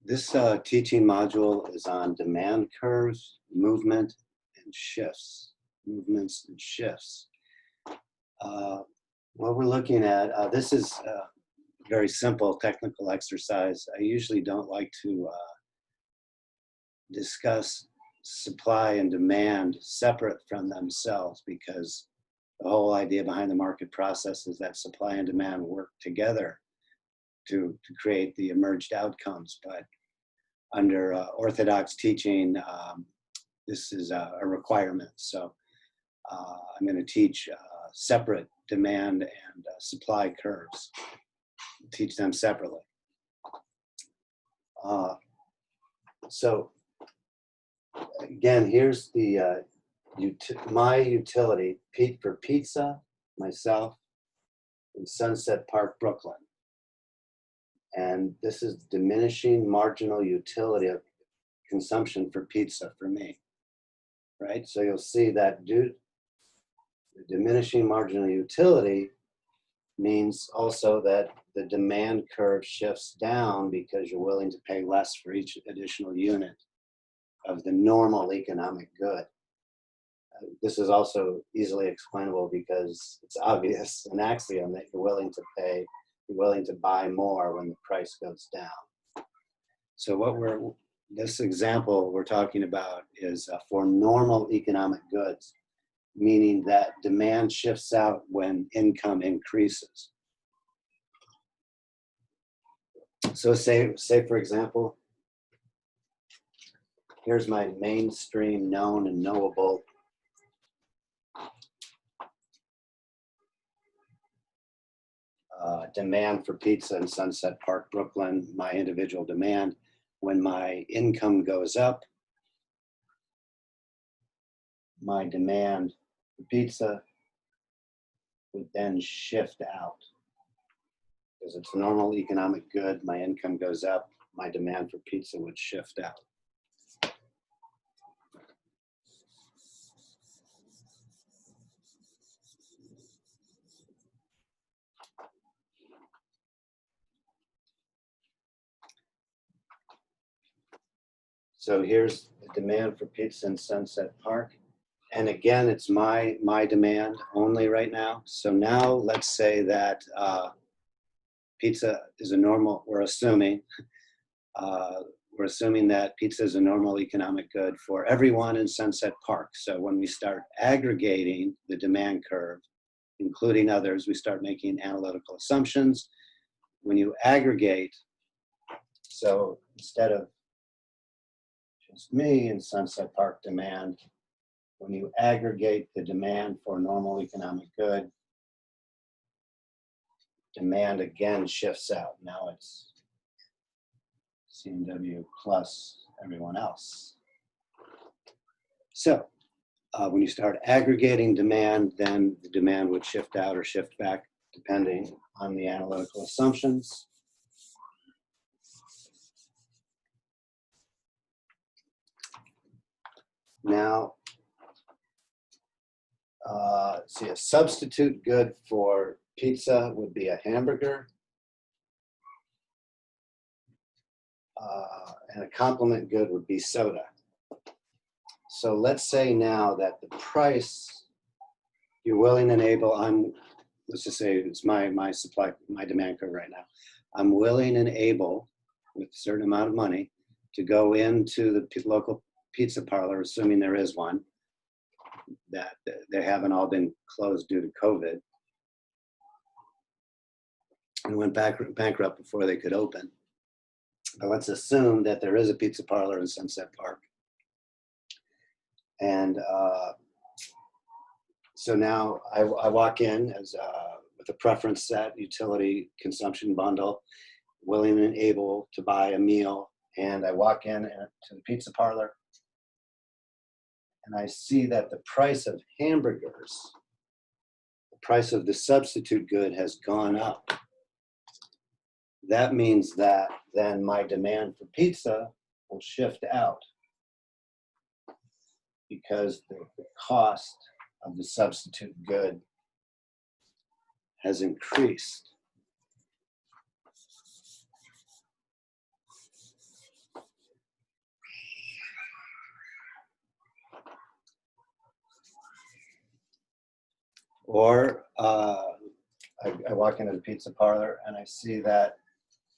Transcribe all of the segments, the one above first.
This teaching module is on demand curves, movement, and shifts. Movements and shifts. What we're looking at, this is a very simple technical exercise. I usually don't like to discuss supply and demand separate from themselves, because the whole idea behind the market process is that supply and demand work together to create the emerged outcomes. But under orthodox teaching, this is a requirement. So I'm going to teach separate demand and supply curves, teach them separately. So again, here's the my utility for pizza, myself, in Sunset Park, Brooklyn. And this is diminishing marginal utility of consumption for pizza for me, right? So you'll see that the diminishing marginal utility means also that the demand curve shifts down because you're willing to pay less for each additional unit of the normal economic good. This is also easily explainable because it's obvious, an axiom, that you're willing to buy more when the price goes down. So this example we're talking about is for normal economic goods, meaning that demand shifts out when income increases. So say for example, here's my mainstream known and knowable demand for pizza in Sunset Park, Brooklyn, my individual demand. When my income goes up, my demand for pizza would then shift out. Because it's a normal economic good, my income goes up, my demand for pizza would shift out. So here's the demand for pizza in Sunset Park. And again, it's my demand only right now. So now let's say that pizza is a normal, we're assuming that pizza is a normal economic good for everyone in Sunset Park. So when we start aggregating the demand curve, including others, we start making analytical assumptions. When you aggregate, so instead of just me in Sunset Park demand, when you aggregate the demand for normal economic good, demand again shifts out. Now it's CNW plus everyone else. So when you start aggregating demand, then the demand would shift out or shift back depending on the analytical assumptions. Now, see, a substitute good for pizza would be a hamburger. And a complement good would be soda. So let's say now that the price you're willing and able, let's just say it's my supply, my demand curve right now. I'm willing and able, with a certain amount of money, to go into the local pizza parlor, assuming there is one, that they haven't all been closed due to COVID, and went bankrupt before they could open. But let's assume that there is a pizza parlor in Sunset Park. And so now I walk in as with a preference set, utility consumption bundle, willing and able to buy a meal. And I walk in to the pizza parlor, and I see that the price of hamburgers, the price of the substitute good, has gone up. That means that then my demand for pizza will shift out because the cost of the substitute good has increased. Or I walk into the pizza parlor and I see that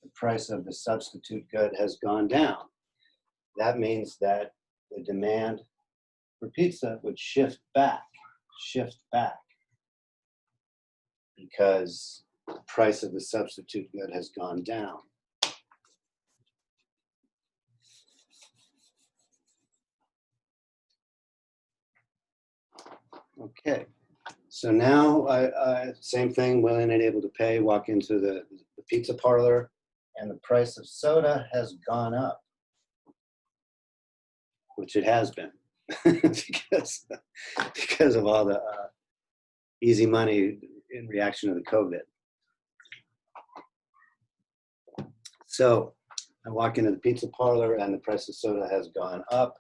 the price of the substitute good has gone down. That means that the demand for pizza would shift back, because the price of the substitute good has gone down. Okay, so now same thing, willing and able to pay, walk into the pizza parlor, and the price of soda has gone up, which it has been because of all the easy money in reaction to the COVID. So I walk into the pizza parlor and the price of soda has gone up.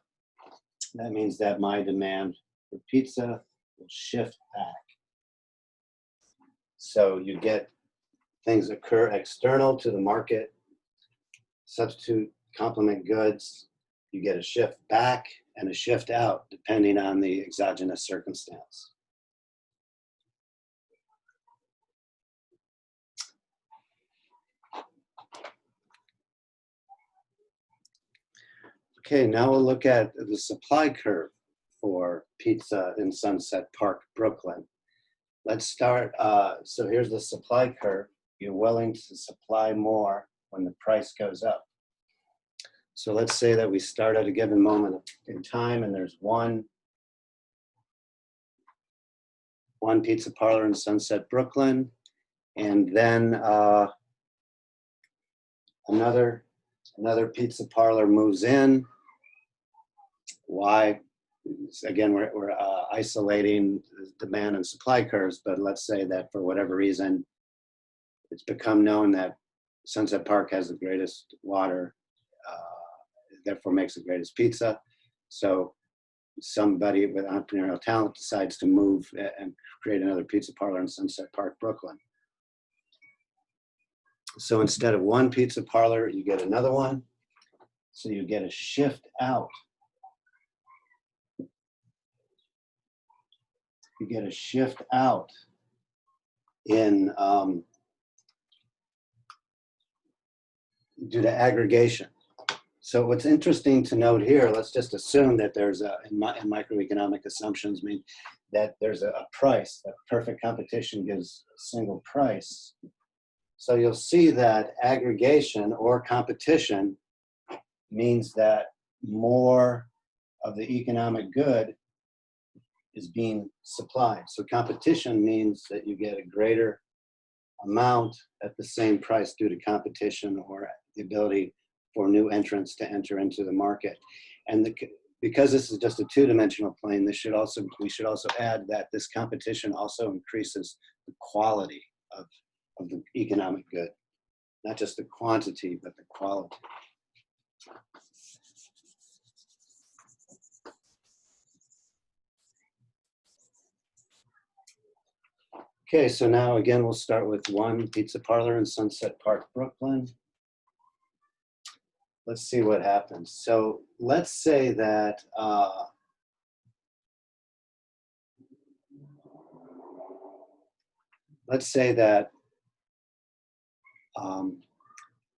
That means that my demand for pizza will shift back. So you get things occur external to the market, substitute complement goods, you get a shift back and a shift out depending on the exogenous circumstance. Okay, now we'll look at the supply curve for pizza in Sunset Park, Brooklyn. Let's start, so here's the supply curve. You're willing to supply more when the price goes up. So let's say that we start at a given moment in time and there's one pizza parlor in Sunset, Brooklyn, and then another pizza parlor moves in. Why? Again, we're isolating demand and supply curves, but let's say that for whatever reason, it's become known that Sunset Park has the greatest water, therefore makes the greatest pizza. So somebody with entrepreneurial talent decides to move and create another pizza parlor in Sunset Park, Brooklyn. So instead of one pizza parlor, you get another one. So you get a shift out. You get a shift out in due to aggregation. So what's interesting to note here, let's just assume that there's in microeconomic assumptions mean that there's a price, that perfect competition gives a single price. So you'll see that aggregation or competition means that more of the economic good is being supplied. So competition means that you get a greater amount at the same price due to competition or the ability for new entrants to enter into the market. And because this is just a two-dimensional plane, we should also add that this competition also increases the quality of the economic good, not just the quantity, but the quality. Okay, so now again, we'll start with one pizza parlor in Sunset Park, Brooklyn. Let's see what happens. So let's say that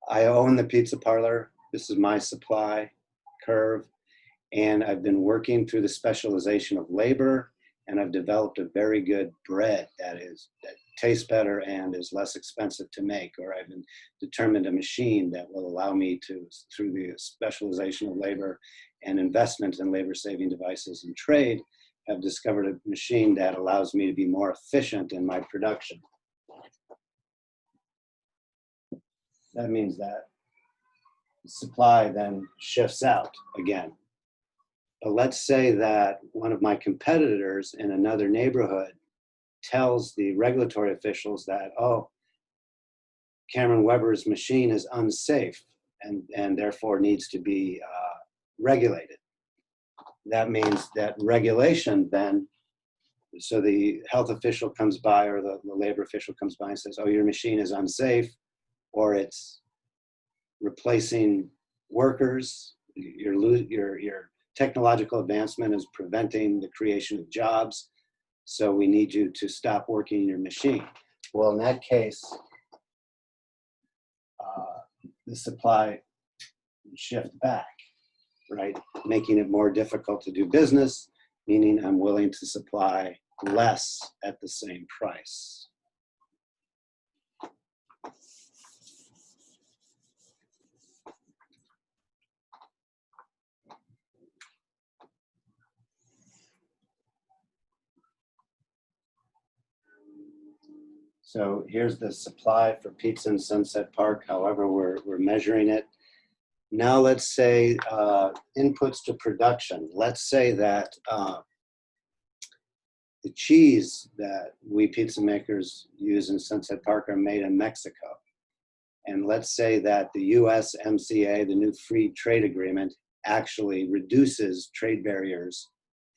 I own the pizza parlor. This is my supply curve, and I've been working through the specialization of labor, and I've developed a very good bread that tastes better and is less expensive to make, or I've determined a machine that will allow me to, through the specialization of labor and investment in labor-saving devices and trade, have discovered a machine that allows me to be more efficient in my production. That means that supply then shifts out again. But let's say that one of my competitors in another neighborhood tells the regulatory officials that, oh, Cameron Weber's machine is unsafe and therefore needs to be regulated. That means that regulation then, so the health official comes by or the labor official comes by and says, oh, your machine is unsafe, or it's replacing workers, your technological advancement is preventing the creation of jobs. So we need you to stop working your machine. Well, in that case, the supply would shift back, right? Making it more difficult to do business, meaning I'm willing to supply less at the same price. So here's the supply for pizza in Sunset Park, however we're measuring it. Now let's say inputs to production. Let's say that the cheese that we pizza makers use in Sunset Park are made in Mexico. And let's say that the USMCA, the new free trade agreement, actually reduces trade barriers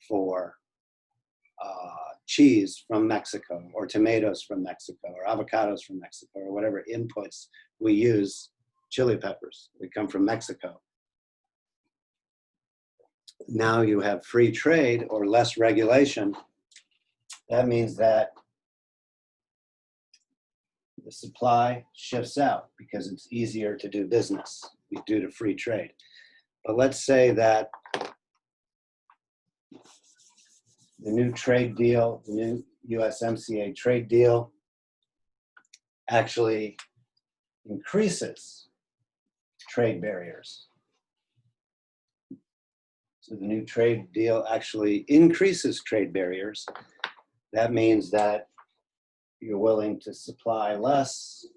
for cheese from Mexico, or tomatoes from Mexico, or avocados from Mexico, or whatever inputs we use. Chili peppers, they come from Mexico. Now you have free trade or less regulation. That means that the supply shifts out because it's easier to do business due to free trade. But let's say that the new trade deal, the new USMCA trade deal actually increases trade barriers. So the new trade deal actually increases trade barriers. That means that you're willing to supply less,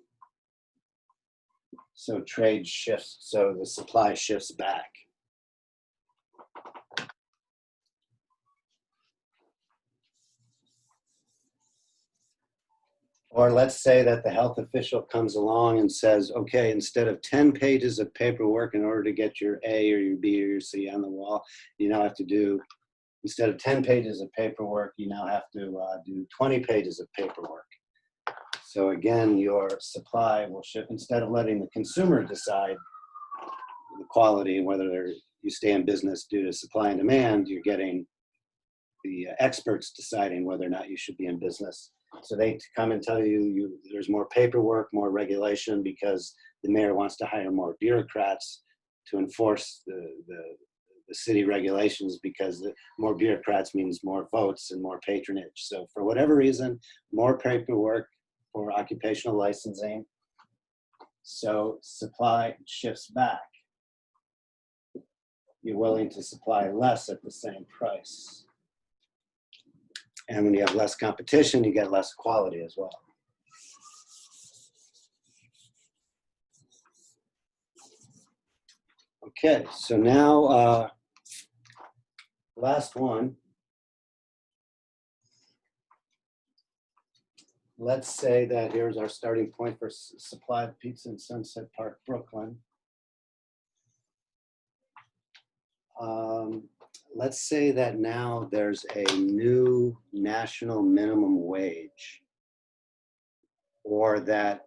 so trade shifts, so the supply shifts back. Or let's say that the health official comes along and says, okay, instead of 10 pages of paperwork in order to get your A or your B or your C on the wall, you now have to do, instead of 10 pages of paperwork, you now have to do 20 pages of paperwork. So again, your supply will shift. Instead of letting the consumer decide the quality and whether you stay in business due to supply and demand, you're getting the experts deciding whether or not you should be in business. So they come and tell you there's more paperwork, more regulation, because the mayor wants to hire more bureaucrats to enforce the city regulations, because more bureaucrats means more votes and more patronage. So for whatever reason, more paperwork for occupational licensing. So supply shifts back. You're willing to supply less at the same price. And when you have less competition, you get less quality as well. Okay, so now, last one. Let's say that here's our starting point for supply of pizza in Sunset Park, Brooklyn. Let's say that now there's a new national minimum wage, or that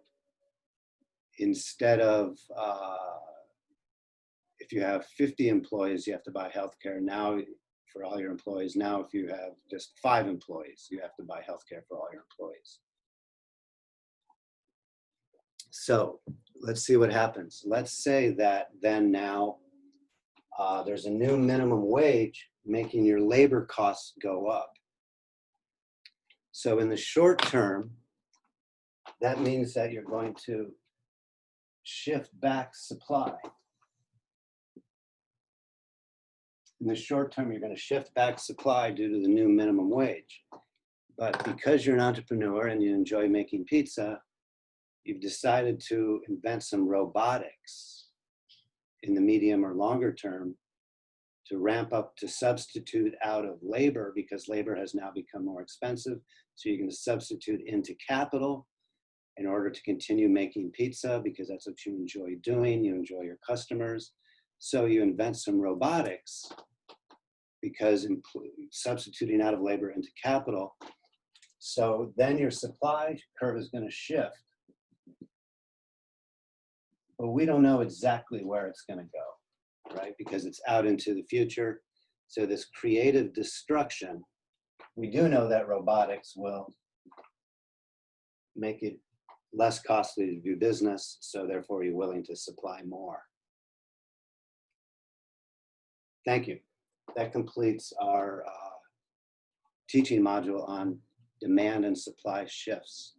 instead of, if you have 50 employees, you have to buy healthcare. Now, for all your employees, now if you have just 5 employees, you have to buy healthcare for all your employees. So let's see what happens. Let's say that then now there's a new minimum wage, making your labor costs go up. So in the short term, that means that you're going to shift back supply. In the short term, you're going to shift back supply due to the new minimum wage. But because you're an entrepreneur and you enjoy making pizza, you've decided to invent some robotics in the medium or longer term to ramp up, to substitute out of labor, because labor has now become more expensive. So you're going to substitute into capital in order to continue making pizza, because that's what you enjoy doing. You enjoy your customers. So you invent some robotics, because substituting out of labor into capital. So then your supply curve is going to shift. But we don't know exactly where it's going to go, right? Because it's out into the future. So this creative destruction we do know that robotics will make it less costly to do business, so therefore you're willing to supply more. Thank you. That completes our teaching module on demand and supply shifts.